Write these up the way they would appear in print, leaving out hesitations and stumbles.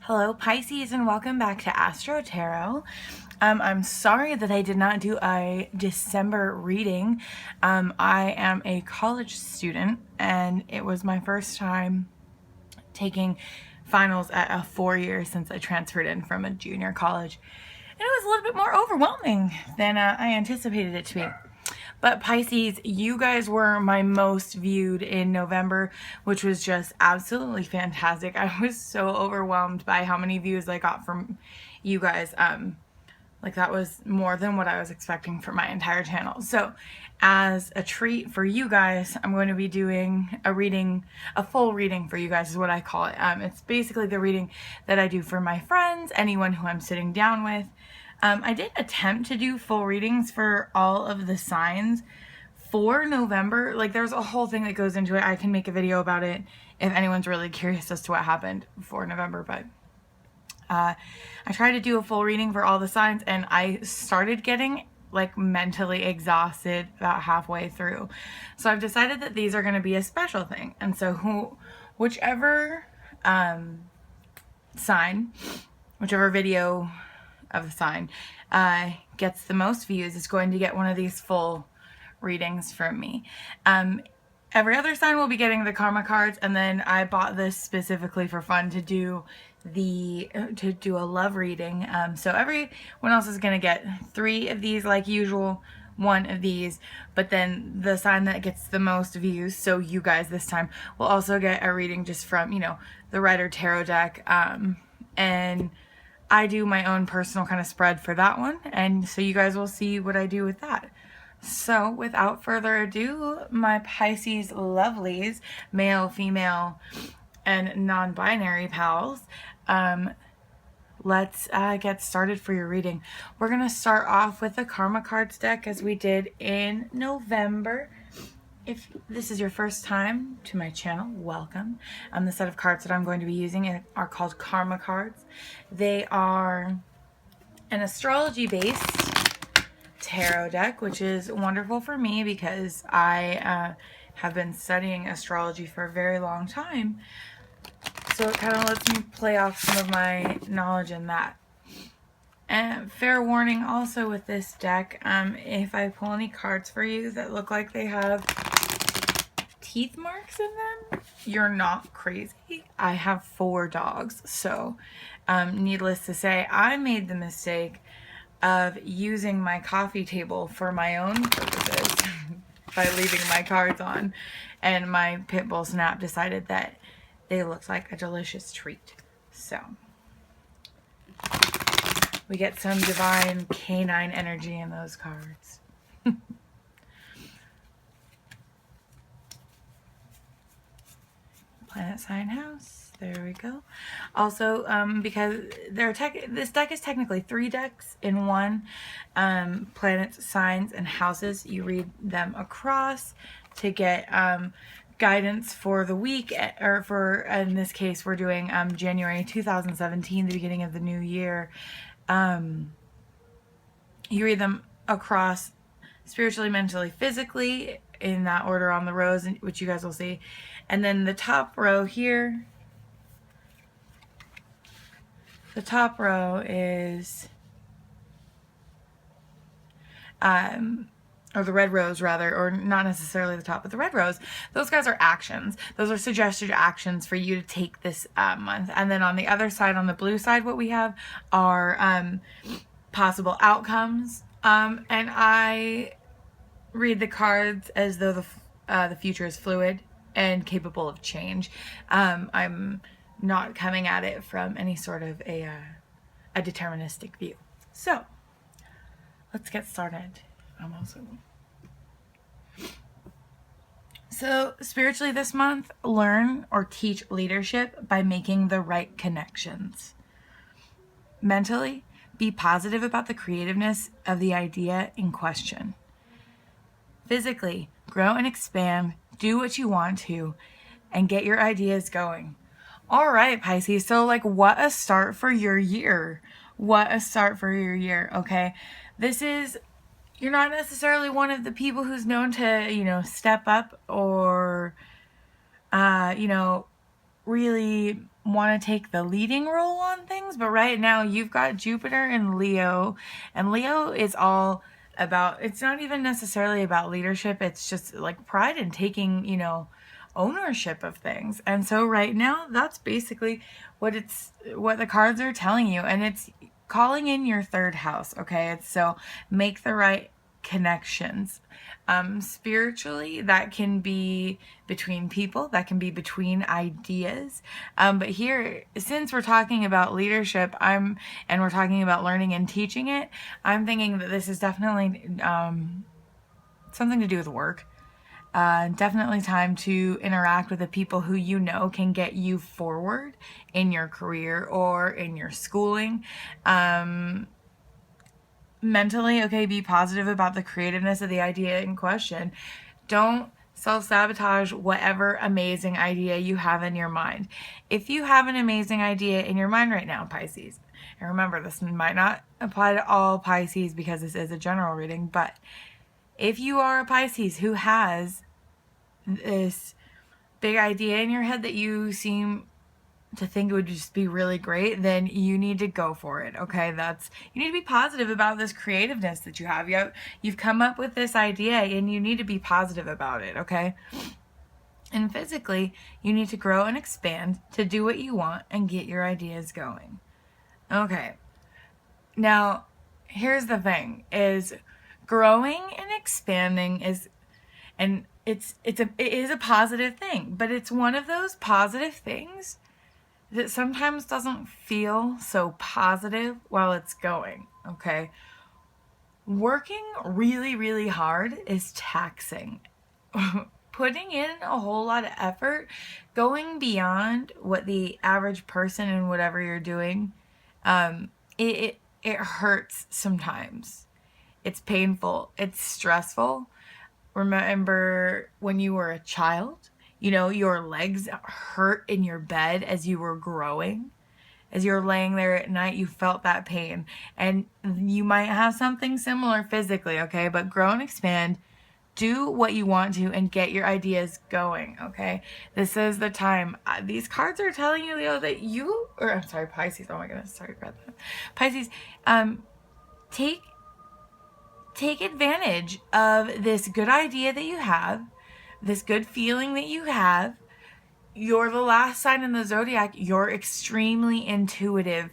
Hello Pisces, and welcome back to Astro Tarot. I'm sorry that I did not do a December reading. I am a college student and it was my first time taking finals at a 4-year since I transferred in from a junior college. And it was a little bit more overwhelming than I anticipated it to be. But Pisces, you guys were my most viewed in November, which was just absolutely fantastic. I was so overwhelmed by how many views I got from you guys. Like that was more than what I was expecting for my entire channel. So as a treat for you guys, I'm going to be doing a reading, a full reading for you guys is what I call it. It's basically the reading that I do for my friends, anyone who I'm sitting down with. I did attempt to do full readings for all of the signs for November. Like there's a whole thing that goes into it. I can make a video about it if anyone's really curious as to what happened for November, but I tried to do a full reading for all the signs and I started getting like mentally exhausted about halfway through. So I've decided that these are going to be a special thing. And so whichever sign, whichever video of the sign gets the most views is going to get one of these full readings from me. Every other sign will be getting the karma cards, and then I bought this specifically for fun to do a love reading. So everyone else is gonna get 3 of these like usual, 1 of these, but then the sign that gets the most views, so you guys this time, will also get a reading just from, you know, the Rider Tarot deck. And I do my own personal kind of spread for that one, and so you guys will see what I do with that. So without further ado, my Pisces lovelies, male, female, and non-binary pals, let's get started for your reading. We're going to start off with the Karma Cards deck as we did in November. If this is your first time to my channel, welcome. The set of cards that I'm going to be using are called Karma Cards. They are an astrology-based tarot deck, which is wonderful for me because I have been studying astrology for a very long time. So it kind of lets me play off some of my knowledge in that. And fair warning also with this deck, if I pull any cards for you that look like they have teeth marks in them, you're not crazy. I have 4 dogs, so needless to say, I made the mistake of using my coffee table for my own purposes by leaving my cards on, and my pit bull Snap decided that they looked like a delicious treat. So we get some divine canine energy in those cards. Planet sign house. There we go. Also, because this deck is technically 3 decks in one. Planets, signs, and houses. You read them across to get guidance for the week, or for, in this case, we're doing January 2017, the beginning of the new year. You read them across spiritually, mentally, physically, in that order on the rows, which you guys will see. And then the top row here, the top row is, or the red rows rather, or not necessarily the top, but the red rows, those guys are actions. Those are suggested actions for you to take this month. And then on the other side, on the blue side, what we have are possible outcomes. And I read the cards as though the future is fluid and capable of change. I'm not coming at it from any sort of a deterministic view. So let's get started. So spiritually this month, learn or teach leadership by making the right connections. Mentally, be positive about the creativeness of the idea in question. Physically, grow and expand, do what you want to, and get your ideas going. All right, Pisces, so like what a start for your year. What a start for your year, okay? You're not necessarily one of the people who's known to, you know, step up or, you know, really want to take the leading role on things, but right now you've got Jupiter in Leo, and Leo is all about, it's not even necessarily about leadership, it's just like pride in taking, ownership of things. And so right now that's basically what the cards are telling you, and it's calling in your third house, okay? It's so make the right connections. Spiritually, that can be between people, that can be between ideas. But here, since we're talking about leadership, and we're talking about learning and teaching it, I'm thinking that this is definitely something to do with work. Definitely time to interact with the people who you know can get you forward in your career or in your schooling. Mentally, okay, be positive about the creativeness of the idea in question. Don't self-sabotage whatever amazing idea you have in your mind. If you have an amazing idea in your mind right now, Pisces, and remember, this might not apply to all Pisces because this is a general reading, but if you are a Pisces who has this big idea in your head that you seem to think it would just be really great, then you need to go for it, okay? You need to be positive about this creativeness that you have. You've come up with this idea and you need to be positive about it, okay? And physically, you need to grow and expand to do what you want and get your ideas going. Okay. Now, here's the thing, is growing and expanding it is a positive thing, but it's one of those positive things that sometimes doesn't feel so positive while it's going, okay? Working really, really hard is taxing. Putting in a whole lot of effort, going beyond what the average person in whatever you're doing, it hurts sometimes. It's painful. It's stressful. Remember when you were a child? Your legs hurt in your bed as you were growing. As you're laying there at night, you felt that pain. And you might have something similar physically, okay? But grow and expand. Do what you want to and get your ideas going, okay? This is the time. These cards are telling you, Leo, that I'm sorry, Pisces. Oh my goodness, sorry about that. Pisces, take advantage of this good idea that you have, this good feeling that you have. You're the last sign in the zodiac. You're extremely intuitive.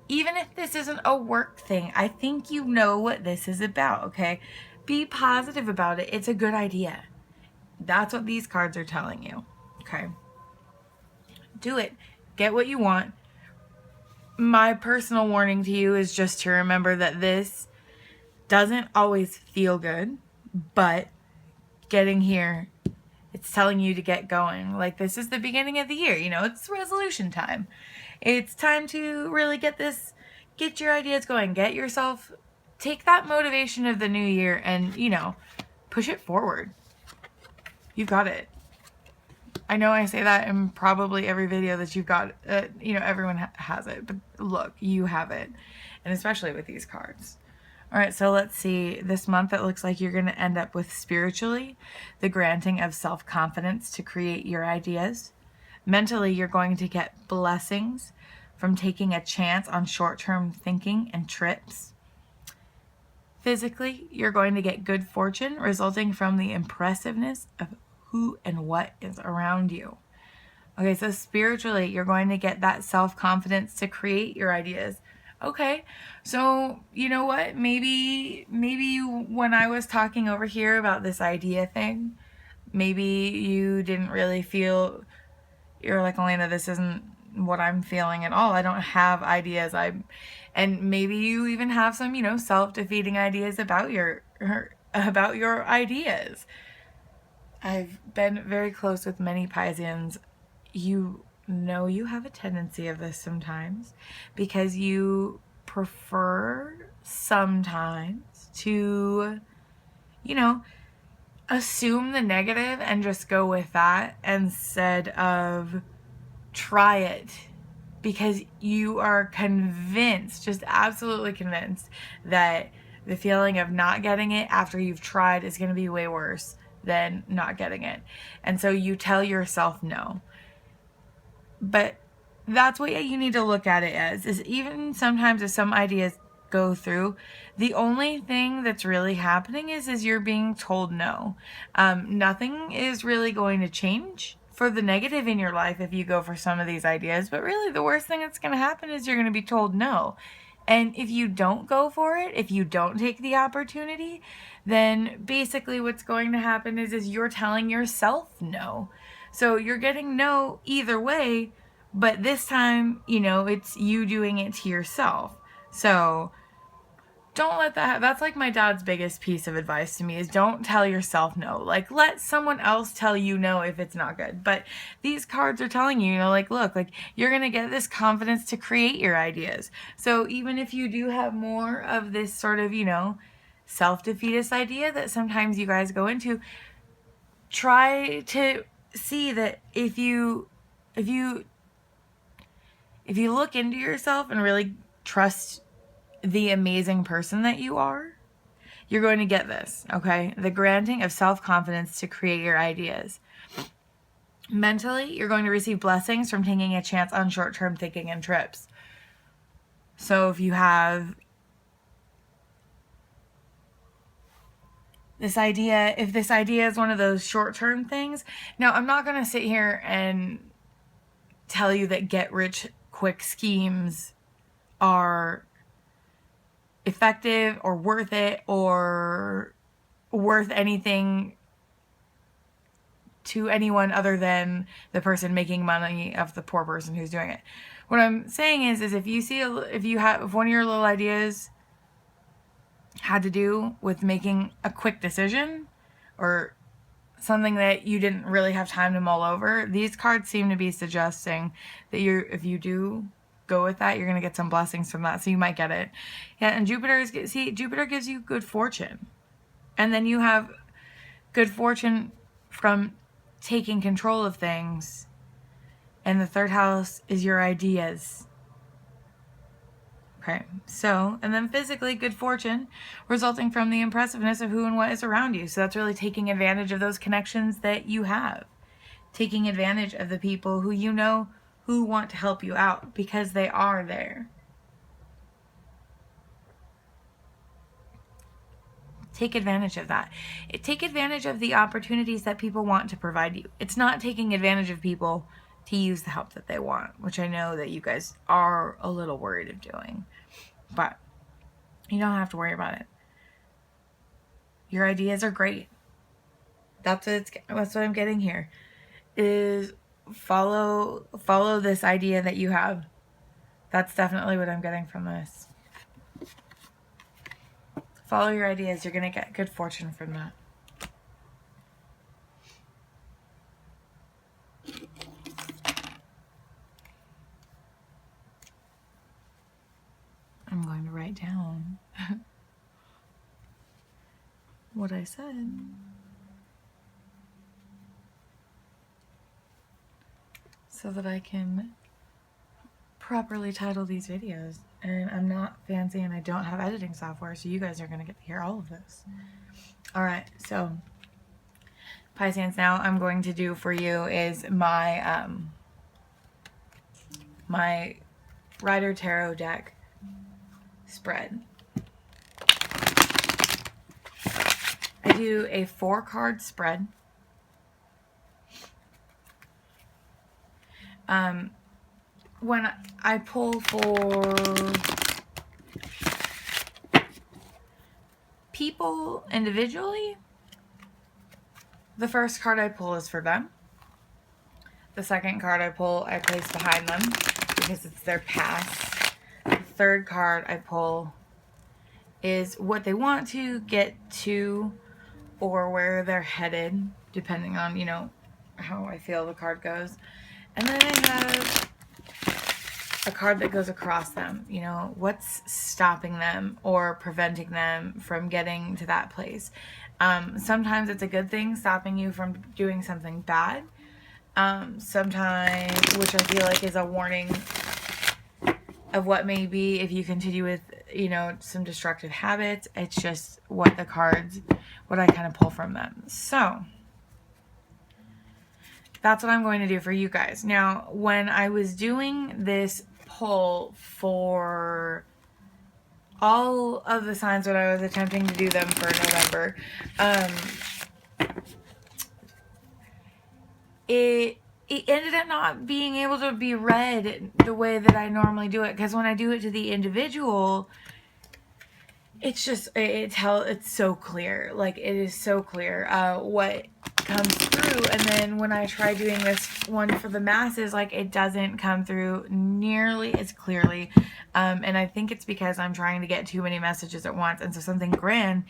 Even if this isn't a work thing, I think you know what this is about, okay? Be positive about it. It's a good idea. That's what these cards are telling you, okay? Do it. Get what you want. My personal warning to you is just to remember that this doesn't always feel good, but getting here, it's telling you to get going. Like, this is the beginning of the year, it's resolution time. It's time to really get your ideas going, take that motivation of the new year and, push it forward. You got it. I know I say that in probably every video that you've got, everyone has it, but look, you have it. And especially with these cards. All right, so let's see. This month, it looks like you're going to end up with spiritually, the granting of self-confidence to create your ideas. Mentally, you're going to get blessings from taking a chance on short-term thinking and trips. Physically, you're going to get good fortune resulting from the impressiveness of who and what is around you. Okay, so spiritually, you're going to get that self-confidence to create your ideas. Okay, so you know what? Maybe when I was talking over here about this idea thing, maybe you didn't really feel, you're like, Elena, this isn't what I'm feeling at all. I don't have ideas. And maybe you even have some, self-defeating ideas about your ideas. I've been very close with many Pisceans. You have a tendency of this sometimes because you prefer sometimes to, assume the negative and just go with that instead of try it, because you are convinced, just absolutely convinced, that the feeling of not getting it after you've tried is going to be way worse than not getting it. And so you tell yourself no. But that's what you need to look at it as, is even sometimes if some ideas go through, the only thing that's really happening is you're being told no. Nothing is really going to change for the negative in your life if you go for some of these ideas, but really the worst thing that's going to happen is you're going to be told no. And if you don't go for it, if you don't take the opportunity, then basically what's going to happen is you're telling yourself no. So you're getting no either way, but this time, it's you doing it to yourself. So don't let that, that's like my dad's biggest piece of advice to me, is don't tell yourself no. Like, let someone else tell you no if it's not good. But these cards are telling you, like, look, like, you're going to get this confidence to create your ideas. So even if you do have more of this sort of, self-defeatist idea that sometimes you guys go into, try to see that if you look into yourself and really trust the amazing person that you are, you're going to get this, okay? The granting of self-confidence to create your ideas. Mentally, you're going to receive blessings from taking a chance on short-term thinking and trips. So if you have this idea, if this idea is one of those short-term things, now I'm not going to sit here and tell you that get-rich-quick schemes are effective or worth it or worth anything to anyone other than the person making money of the poor person who's doing it. What I'm saying is if if one of your little ideas had to do with making a quick decision or something that you didn't really have time to mull over, these cards seem to be suggesting that if you do go with that, you're going to get some blessings from that. So you might get it. Yeah, and Jupiter gives you good fortune. And then you have good fortune from taking control of things. And the third house is your ideas. Okay, so, and then physically, good fortune resulting from the impressiveness of who and what is around you. So that's really taking advantage of those connections that you have. Taking advantage of the people who who want to help you out because they are there. Take advantage of that. Take advantage of the opportunities that people want to provide you. It's not taking advantage of people to use the help that they want, which I know that you guys are a little worried of doing. But you don't have to worry about it. Your ideas are great. That's what I'm getting here. Is follow this idea that you have. That's definitely what I'm getting from this. Follow your ideas. You're going to get good fortune from that. I'm going to write down what I said. So that I can properly title these videos. And I'm not fancy and I don't have editing software, so you guys are going to get to hear all of this. Alright, so Pisces, now I'm going to do for you is my my Rider Tarot deck spread. I do a 4-card spread. When I pull for people individually, the first card I pull is for them. The second card I pull, I place behind them because it's their past. The third card I pull is what they want to get to or where they're headed, depending on, how I feel the card goes. And then I have a card that goes across them, what's stopping them or preventing them from getting to that place. Sometimes it's a good thing stopping you from doing something bad. Sometimes, which I feel like is a warning of what may be if you continue with, some destructive habits. It's just what I kind of pull from them. So that's what I'm going to do for you guys. Now, when I was doing this poll for all of the signs when I was attempting to do them for November, it ended up not being able to be read the way that I normally do it, because when I do it to the individual, it's just it's so clear. Like, it is so clear what comes through. And then when I try doing this one for the masses, like, it doesn't come through nearly as clearly. And I think it's because I'm trying to get too many messages at once, and so something grand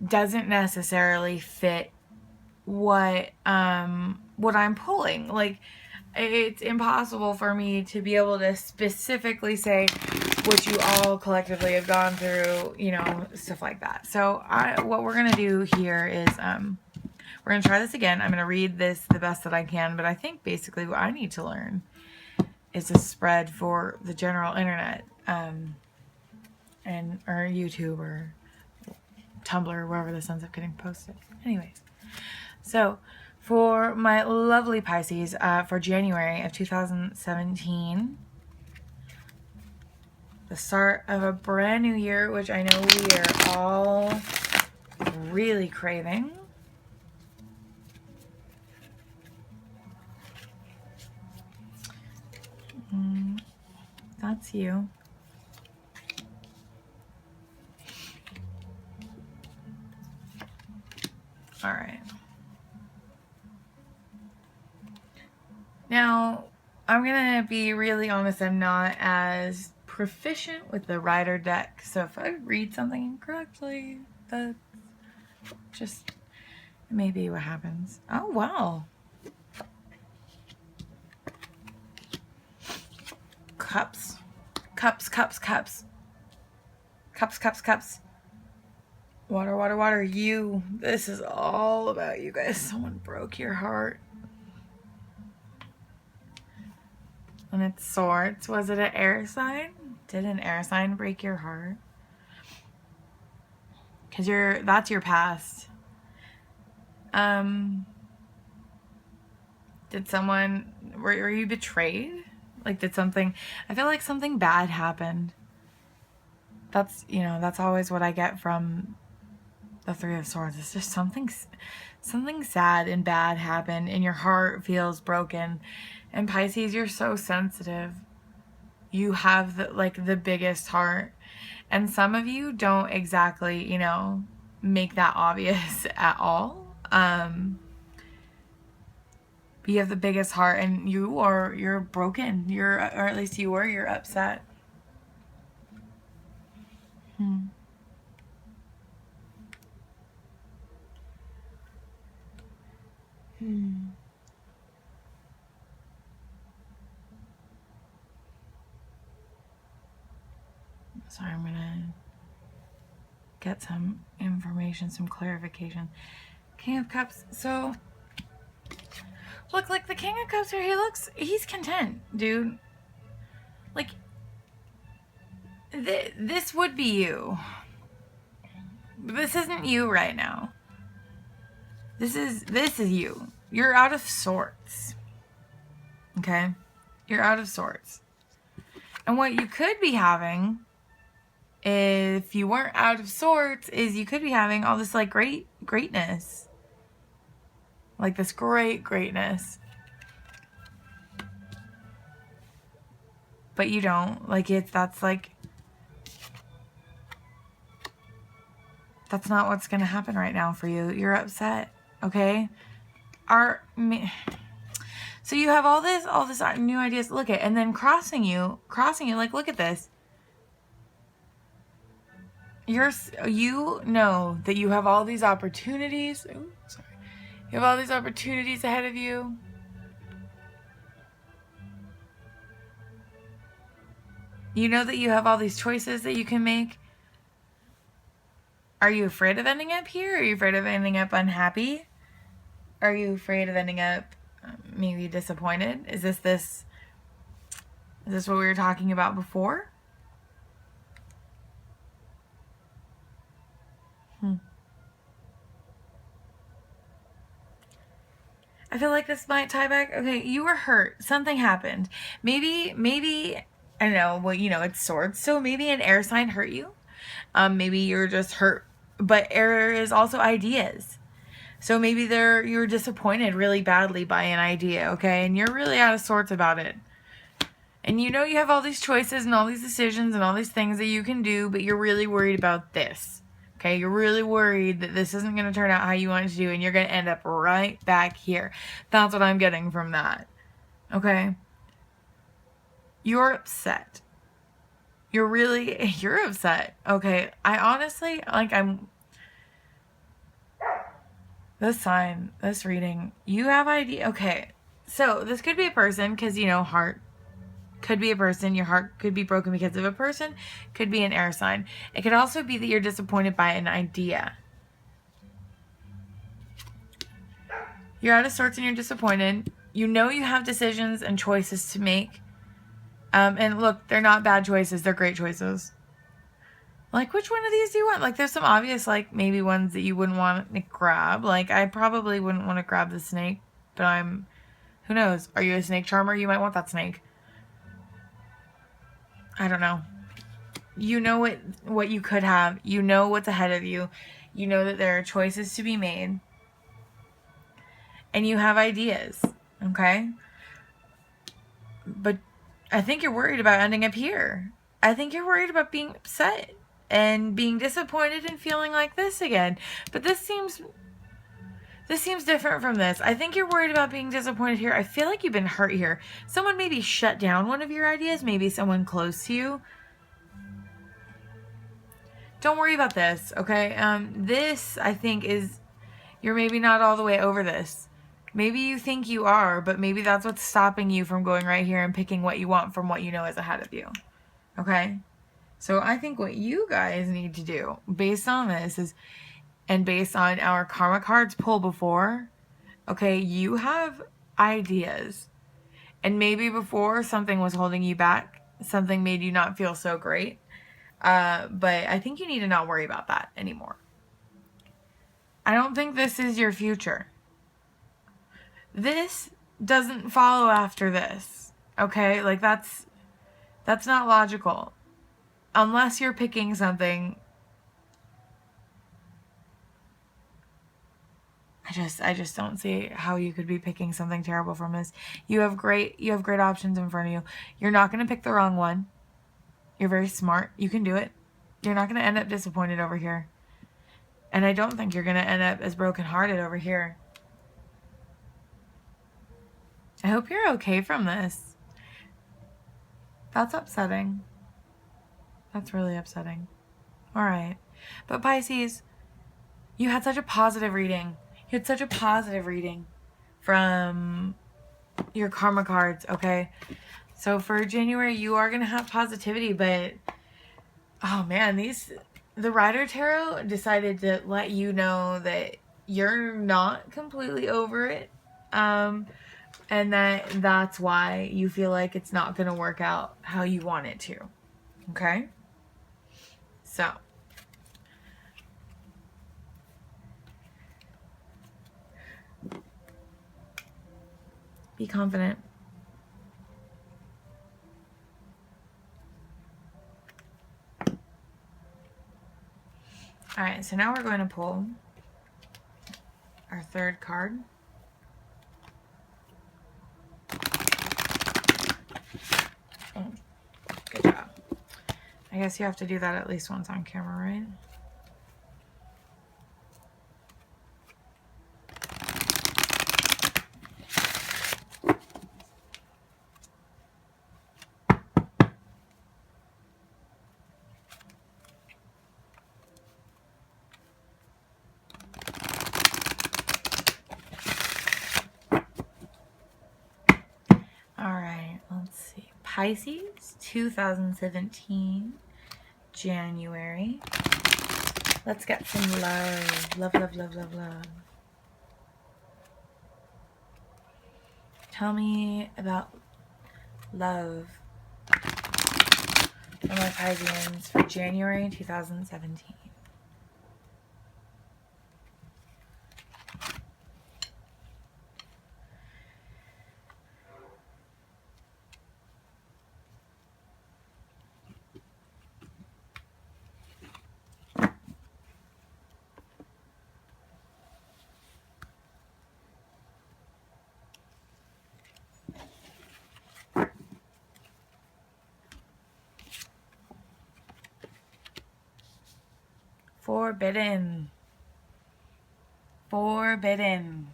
doesn't necessarily fit what I'm pulling. Like, it's impossible for me to be able to specifically say what you all collectively have gone through, you know, stuff like that. So what we're gonna do here is we're gonna try this again. I'm gonna read this the best that I can, but I think basically what I need to learn is to spread for the general internet, and or YouTube or Tumblr, wherever this ends up getting posted. Anyways, so for my lovely Pisces, for January of 2017, the start of a brand new year, which I know we are all really craving. That's you. All right. Now, I'm going to be really honest, I'm not as proficient with the Rider deck, so if I read something incorrectly, that's just maybe what happens. Oh, wow. Cups. Cups, cups, cups. Cups, cups, cups. Water, water, water. You. This is all about you guys. Someone broke your heart. And it's Swords. Was it an air sign? Did an air sign break your heart? Because that's your past. Did someone, were you betrayed? Like, did something, I feel like something bad happened. That's, you know, that's always what I get from the Three of Swords. It's just something sad and bad happened, and your heart feels broken. And Pisces, you're so sensitive. You have the biggest heart. And some of you don't exactly, you know, make that obvious at all. You have the biggest heart, and you're broken. Or at least you're upset. So I'm gonna get some information, some clarification. King of Cups. So look, like the King of Cups here, he's content, dude. Like, this would be you. This isn't you right now. This is you. You're out of sorts. Okay? You're out of sorts. And what you could be having, if you weren't out of sorts, is you could be having all this, like, greatness. Like, this greatness. But you don't. Like, that's not what's gonna happen right now for you. You're upset, okay? So you have all this new ideas. Look at, and then crossing you. Like, look at this. You know that you have all these opportunities. Ooh, sorry. You have all these opportunities ahead of you. You know that you have all these choices that you can make. Are you afraid of ending up here? Are you afraid of ending up unhappy? Are you afraid of ending up maybe disappointed? Is this what we were talking about before? I feel like this might tie back. Okay, you were hurt. Something happened. Maybe, I don't know, well, you know, it's swords. So maybe an air sign hurt you. Maybe you're just hurt. But air is also ideas. So maybe you're disappointed really badly by an idea, okay? And you're really out of sorts about it. And you know you have all these choices and all these decisions and all these things that you can do, but you're really worried about this. Okay, you're really worried that this isn't going to turn out how you want it to do, and you're going to end up right back here. That's what I'm getting from that. Okay? You're upset. You're upset. Okay, I honestly, this reading, you have idea. Okay, so this could be a person, because, you know, heart could be a person. Your heart could be broken because of a person. Could be an air sign. It could also be that you're disappointed by an idea. You're out of sorts and you're disappointed. You know you have decisions and choices to make. And look, they're not bad choices. They're great choices. Like, which one of these do you want? Like, there's some obvious, like, maybe ones that you wouldn't want to grab. Like, I probably wouldn't want to grab the snake. But who knows? Are you a snake charmer? You might want that snake. I don't know. You know what you could have. You know what's ahead of you. You know that there are choices to be made. And you have ideas. Okay? But I think you're worried about ending up here. I think you're worried about being upset and being disappointed and feeling like this again. But this seems different from this. I think you're worried about being disappointed here. I feel like you've been hurt here. Someone maybe shut down one of your ideas. Maybe someone close to you. Don't worry about this, okay? This, I think, you're maybe not all the way over this. Maybe you think you are, but maybe that's what's stopping you from going right here and picking what you want from what you know is ahead of you. Okay? So I think what you guys need to do, based on this, and based on our karma cards pull before, okay, you have ideas. And maybe before something was holding you back, something made you not feel so great. But I think you need to not worry about that anymore. I don't think this is your future. This doesn't follow after this. Okay? Like, that's not logical. Unless you're picking something. I just don't see how you could be picking something terrible from this. You have great options in front of you. You're not going to pick the wrong one. You're very smart. You can do it. You're not going to end up disappointed over here. And I don't think you're going to end up as brokenhearted over here. I hope you're okay from this. That's upsetting. That's really upsetting. All right. But Pisces, you had such a positive reading. You had such a positive reading from your karma cards, okay? So for January, you are going to have positivity, but oh man, the Rider Tarot decided to let you know that you're not completely over it. And that's why you feel like it's not going to work out how you want it to. Okay? So, be confident. All right, so now we're going to pull our third card. Oh, good job. I guess you have to do that at least once on camera, right? Pisces, 2017, January. Let's get some love. Love, love, love, love, love. Tell me about love for my Pisceans for January 2017. Forbidden. Forbidden.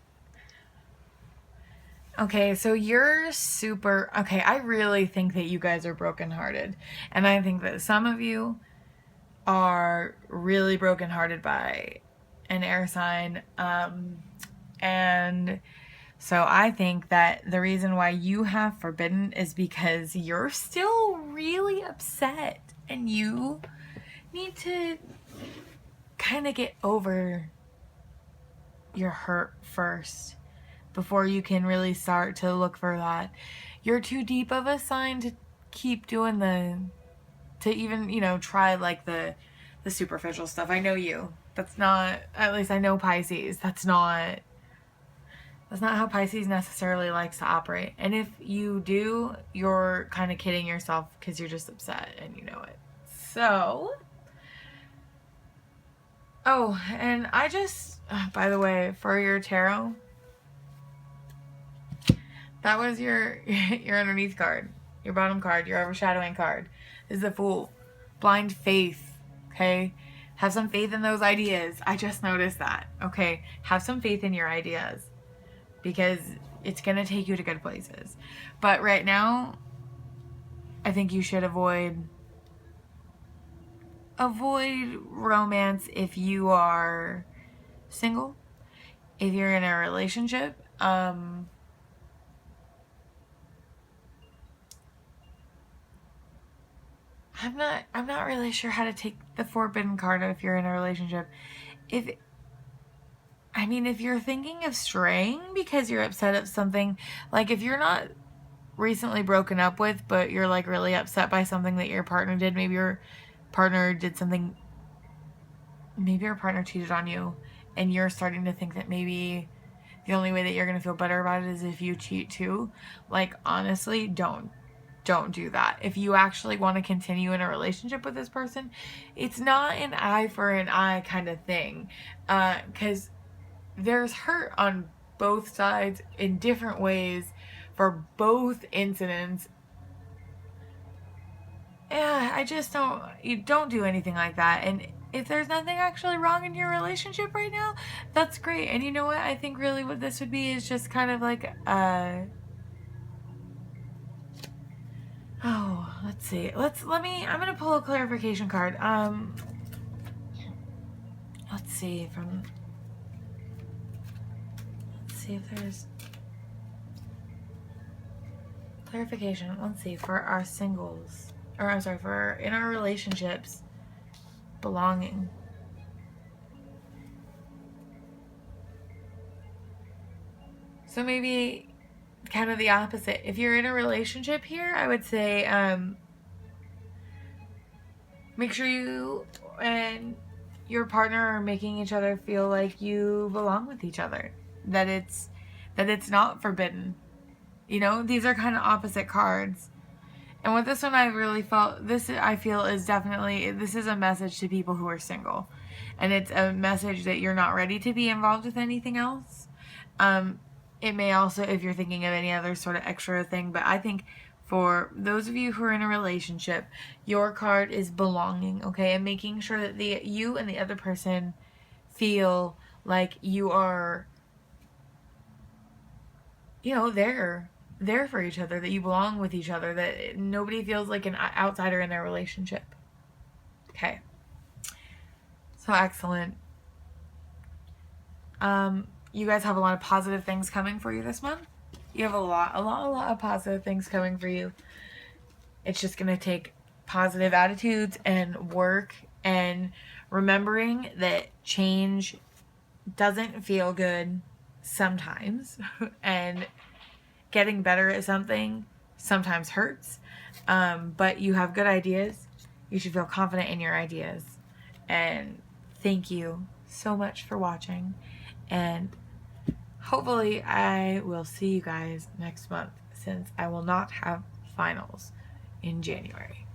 Okay, so you're super... Okay, I really think that you guys are brokenhearted. And I think that some of you are really brokenhearted by an air sign. And so I think that the reason why you have forbidden is because you're still really upset. And you need to kind of get over your hurt first before you can really start to look for that. You're too deep of a sign to keep doing to even, you know, try like the superficial stuff. I know you. That's not, at least I know Pisces. That's not how Pisces necessarily likes to operate. And if you do, you're kind of kidding yourself because you're just upset and you know it. So, oh, and I just, by the way, for your tarot, that was your underneath card, your bottom card, your overshadowing card. This is the Fool. Blind faith, okay? Have some faith in those ideas. I just noticed that, okay? Have some faith in your ideas because it's going to take you to good places. But right now, I think you should avoid romance if you are single. If you're in a relationship, I'm not really sure how to take the forbidden card if you're in a relationship. If you're thinking of straying because you're upset at something, like if you're not recently broken up with, but you're like really upset by something that your partner did, maybe your partner did something, maybe your partner cheated on you, and you're starting to think that maybe the only way that you're going to feel better about it is if you cheat too. Like, honestly, don't do that. If you actually want to continue in a relationship with this person, it's not an eye for an eye kind of thing. Because there's hurt on both sides in different ways for both incidents. Yeah, I just don't do anything like that. And if there's nothing actually wrong in your relationship right now, that's great. And you know what? I think really what this would be is just kind of like, oh, let's see. I'm going to pull a clarification card. Let's see if there's clarification. Let's see, for our singles, or I'm sorry, for in our relationships, belonging. So maybe kind of the opposite. If you're in a relationship here, I would say make sure you and your partner are making each other feel like you belong with each other. That it's not forbidden. You know, these are kind of opposite cards. And with this one, I really felt, I feel is definitely, this is a message to people who are single. And it's a message that you're not ready to be involved with anything else. It may also, if you're thinking of any other sort of extra thing, but I think for those of you who are in a relationship, your card is belonging, okay? And making sure that you and the other person feel like you are, you know, there for each other, that you belong with each other, that nobody feels like an outsider in their relationship. Okay. So excellent. You guys have a lot of positive things coming for you this month. You have a lot of positive things coming for you. It's just going to take positive attitudes and work and remembering that change doesn't feel good sometimes and getting better at something sometimes hurts, but you have good ideas. You should feel confident in your ideas. And thank you so much for watching. And hopefully I will see you guys next month, since I will not have finals in January.